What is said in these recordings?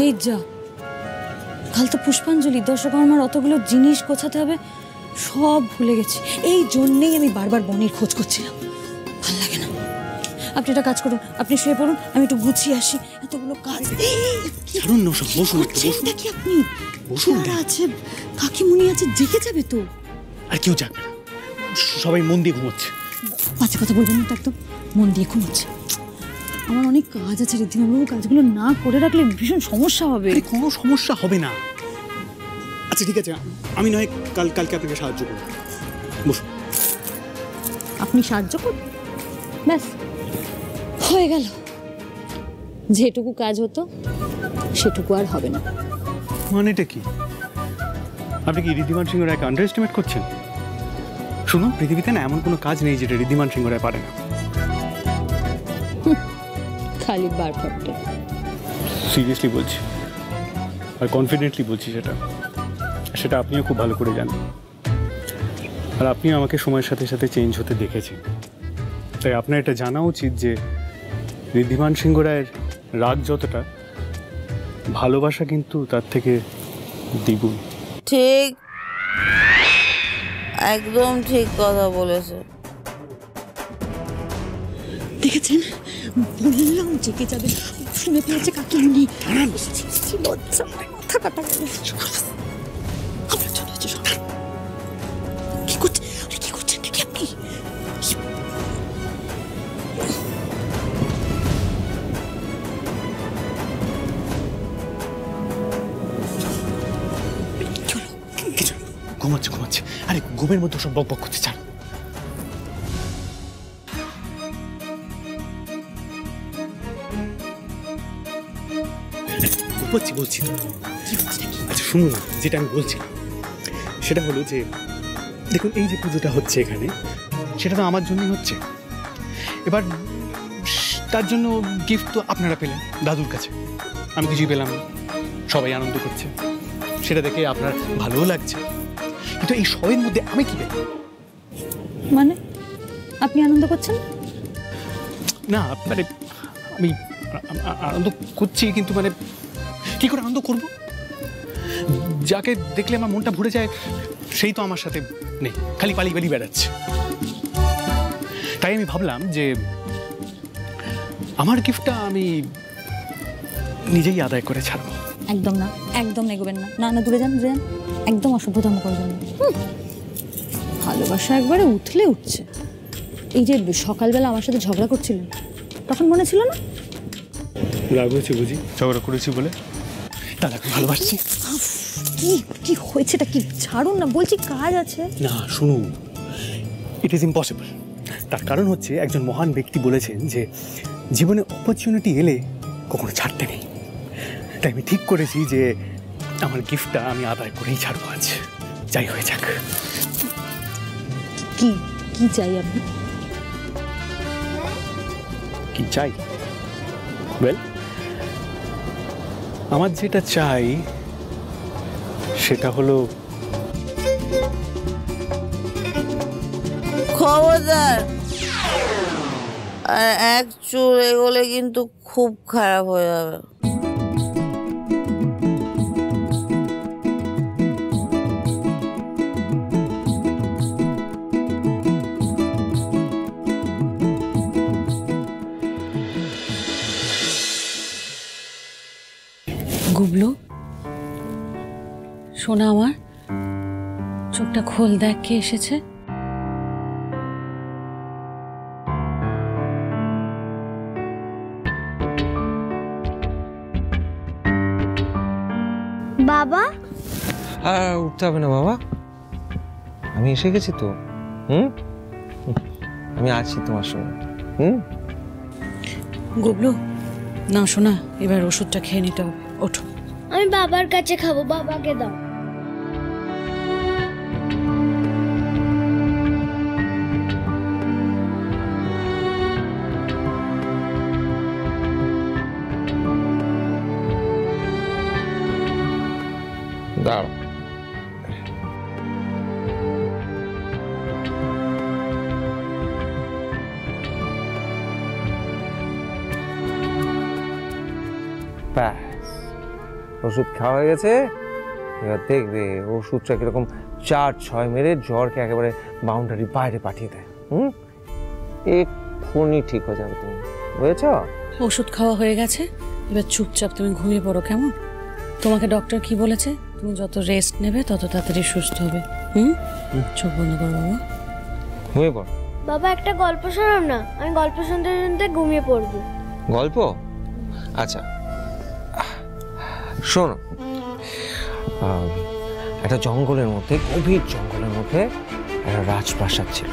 এই যা, কাল তো পুষ্পাঞ্জলি, দশকর্মার অতগুলো জিনিস গোছাতে হবে, সব ভুলে গেছি। এই জন্যেই আমি বারবার বনির খোঁজ করছিলাম, ভাল লাগে না। আপনি একটা কাজ করুন, আপনি শুয়ে পড়ুন, আমি একটু গুছিয়ে আসি, এতগুলো কাজ। ছাড়ুন না, বসুন একটু, বসুন। কি আপনি বসুন, আছে কাকিমুনি আছে, জেগে যাবে তো। আর কেউ জানবে না, সবাই মন দিয়ে ঘুমোচ্ছে। বাজে কথা বলবেন না তো, একদম মন দিয়ে ঘুমোচ্ছে। আমার অনেক কাজ আছে ঋদ্ধিমাবাবু, কাজগুলো না করে রাখলে ভীষণ সমস্যা হবে। কোনো সমস্যা হবে না। আচ্ছা ঠিক আছে, আমি নয় কালকে আপনাকে সাহায্য করব। বসুন। আপনি সাহায্য করুন, ব্যাস হয়ে গেল। যেটুকু কাজ হতো সেটুকু আর হবে না। মানেটা কি? আপনি কি ঋদ্ধিমান সিংহ রায়কে আন্ডার এস্টিমেট করছেন? শুনুন, পৃথিবীতে না এমন কোনো কাজ নেই যেটা ঋদ্ধিমান সিংহ রায় পারে না। খালি বার ফটে। সিরিয়াসলি বলছি, আর কনফিডেন্টলি বলছি, সেটা আপনিও খুব ভালো করে জানেন। আর আপনিও আমাকে সময়ের সাথে সাথে চেঞ্জ হতে দেখেছেন, তাই আপনার এটা জানা উচিত যে ঋদ্ধিমান সিংহ রায়ের রাগ যতটা, ভালোবাসা কিন্তু তার থেকে দ্বিগুণ। ঠিক, একদম ঠিক কথা বলেছে। দেখেছেন, বললাম জেগে যাবে, শুনে পেয়েছে কাকিমুনি। লজ্জা, মাথা কাটা গেল। আপনার জন্য হচ্ছে সব। কি করছেন? কি করছেন দেখি আপনি? ঘুমাচ্ছে। আরে ঘুমের মধ্যে সব বক করছে, ছাড়। বলছি তো। আচ্ছা শুনুন, যেটা আমি বলছিলাম সেটা হলো যে, দেখুন এই যে পুজোটা হচ্ছে এখানে, সেটা তো আমার জন্যই হচ্ছে। এবার তার জন্য গিফট তো আপনারা পেলেন দাদুর কাছে, আমি কিছুই পেলাম না। সবাই আনন্দ করছে, সেটা দেখে আপনার ভালোও লাগছে, কিন্তু এই সবের মধ্যে আমি কি পেলাম? মানে আপনি আনন্দ করছেন না? মানে আমি আনন্দ করছি, কিন্তু মানে কি করে আনন্দ করব? যাকে দেখলে আমার মনটা ভরে যায় সেই তো আমার সাথে নেই, খালি পালিয়ে বেড়াচ্ছে। তাই আমি ভাবলাম যে আমার গিফটটা আমি নিজেই আদায় করে ছাড়বো। একদম না, একদম এগোবেন না। না দূরে যান, একদম অসভ্যতম করবেন না। ভালোবাসা একবারে উঠলে উঠছে। এই যে সকালবেলা আমার সাথে ঝগড়া করছিলেন, তখন মনে ছিল না? রাগ হয়েছে বুঝি ঝগড়া করেছি বলে? তাহলে ভালোবাসছি। কি হয়েছেটা কি? ছাড়ুন না বলছি, কাজ আছে। না শুনুন, ইট ইজ ইম্পসিবল। তার কারণ হচ্ছে, একজন মহান ব্যক্তি বলেছেন যে জীবনে অপরচুনিটি এলে কখনো ছাড়তে নেই। তাই আমি ঠিক করেছি যে আমার গিফটটা আমি আদায় করেই ছাড়বো আজ, যাই হয়ে যাক। কি কি চাই আপনি? কি চাই? ওয়েল, আমার যেটা চাই সেটা হলো, খবরদার, আর এক চুল এগোলে কিন্তু খুব খারাপ হয়ে যাবে। গুবলু সোনা, আমার চোখটা খোল, দেখ কে এসেছে। বাবা, আর উঠতে হবে না বাবা, আমি এসে গেছি তো। আমি আছি তোমার সঙ্গে। গুবলু না শোনা, এবার ওষুধটা খেয়ে নিতে হবে, ওঠো। আমি বাবার কাছে খাবো, বাবাকে দাও। দাঁড়াও, ব্যাস ওষুধ খাওয়া হয়ে গেছে, এবার দেখবে ওষুধটা কিরকম 4-6 মেরে জ্বরকে একেবারে বাউন্ডারি বাইরে পাঠিয়ে দেয়। এক্ষুনি ঠিক হয়ে যাবে তুমি, বুঝেছ? ওষুধ খাওয়া হয়ে গেছে, এবার চুপচাপ তুমি ঘুমিয়ে পড়ো, কেমন? তোমাকে ডক্টর কি বলেছে? তুমি যত রেস্ট নেবে তত তাড়াতাড়ি সুস্থ হবে। চোখ বন্ধ করো বাবা, ঘুমিয়ে পড়। বাবা একটা গল্প শোনাও না, আমি গল্প শুনতে শুনতে ঘুমিয়ে পড়বো। গল্প? আচ্ছা শোনো। একটা জঙ্গলের মধ্যে, গভীর জঙ্গলের মধ্যে একটা রাজপ্রাসাদ ছিল।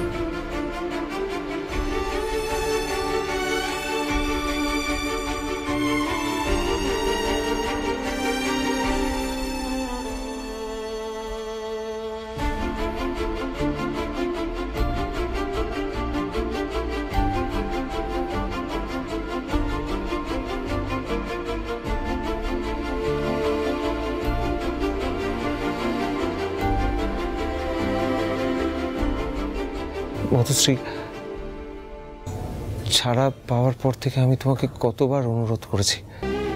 মধুশ্রী, ছাড়া পাওয়ার পর থেকে আমি তোমাকে কতবার অনুরোধ করেছি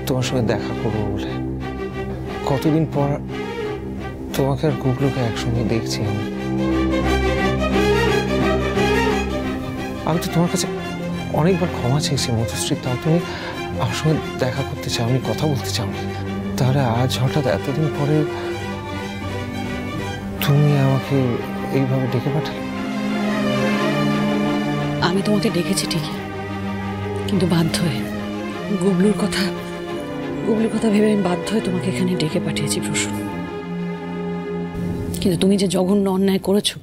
তোমার সঙ্গে দেখা করবো বলে। কতদিন পর তোমাকে আর গুগলুকে একসঙ্গে দেখছি আমি তো তোমার কাছে অনেকবার ক্ষমা চেয়েছি মধুশ্রী, তাও তুমি আমার সঙ্গে দেখা করতে চাওনি, কথা বলতে চাওনি। তাহলে আজ হঠাৎ এতদিন পরে তুমি আমাকে এইভাবে ডেকে পাঠালে? আমি তোমাকে ডেকেছি ঠিকই, কিন্তু বাধ্য হয়ে। গুবলুর কথা ভেবে আমি বাধ্য হয়ে তোমাকে এখানে ডেকে পাঠিয়েছি প্রসূন। কিন্তু তুমি যে জঘন্য অন্যায় করেছো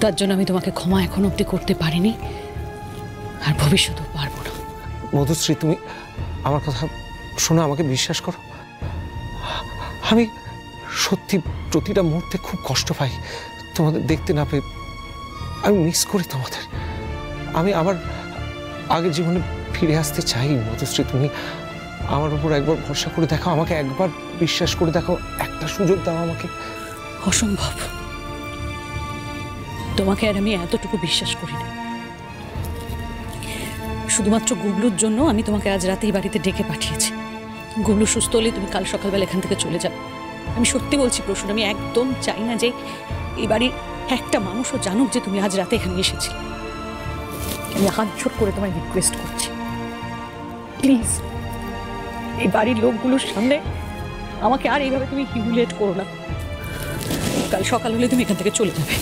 তার জন্য আমি তোমাকে ক্ষমা এখন অবধি করতে পারিনি, আর ভবিষ্যতেও পারবো না। মধুশ্রী, তুমি আমার কথা শোনো, আমাকে বিশ্বাস করো। আমি সত্যি প্রতিটা মুহূর্তে খুব কষ্ট পাই তোমাদের দেখতে না পেয়ে। আমি মিস করি তোমাদের। আমি আমার আগের জীবনে ফিরে আসতে চাই মধুশ্রী। তুমি আমার উপর একবার ভরসা করে দেখো, আমাকে একবার বিশ্বাস করে দেখো, একটা সুযোগ দাও আমাকে। অসম্ভব, তোমাকে আর আমি এতটুকু বিশ্বাস করি না। শুধুমাত্র গুবলুর জন্য আমি তোমাকে আজ রাতেই বাড়িতে ডেকে পাঠিয়েছি। গুবলু সুস্থ হলে তুমি কাল সকালবেলা এখান থেকে চলে যাও। আমি সত্যি বলছি প্রসূন, আমি একদম চাই না যে এই বাড়ির একটা মানুষও জানুক যে তুমি আজ রাতে এখানে এসেছিলে। আমি হাত জোড় করে তোমায় রিকোয়েস্ট করছি, প্লিজ এই বাড়ির লোকগুলোর সামনে আমাকে আর এইভাবে তুমি হিউমিলিয়েট করো না। কাল সকাল হলে তুমি এখান থেকে চলে যাবে।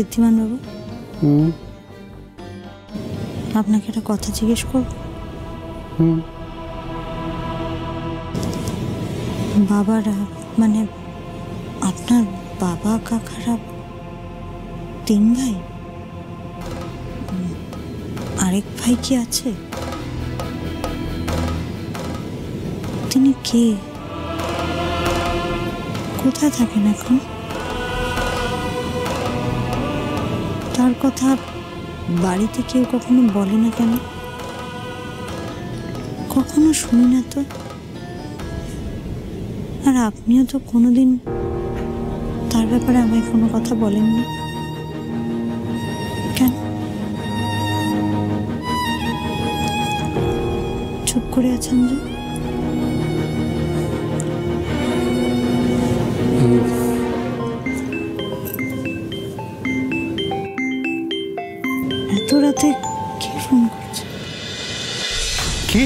ঋদ্ধিমান বাবু, আপনাকে একটা কথা জিজ্ঞেস করব। বাবারা, মানে আপনার বাবা কাকারা 3 ভাই? আরেক ভাই কি আছে? তিনি কে? কোথায় থাকেন এখন? তার কথা বাড়িতে কেউ কখনো বলে না কেন? কখনো শুনি না তো। আর আপনিও তো কোনোদিন তার ব্যাপারে আমায় কোনো কথা বলেননি কেন? চুপ করে আছেন যে? এত রাতে কে ফোন করছে? কি?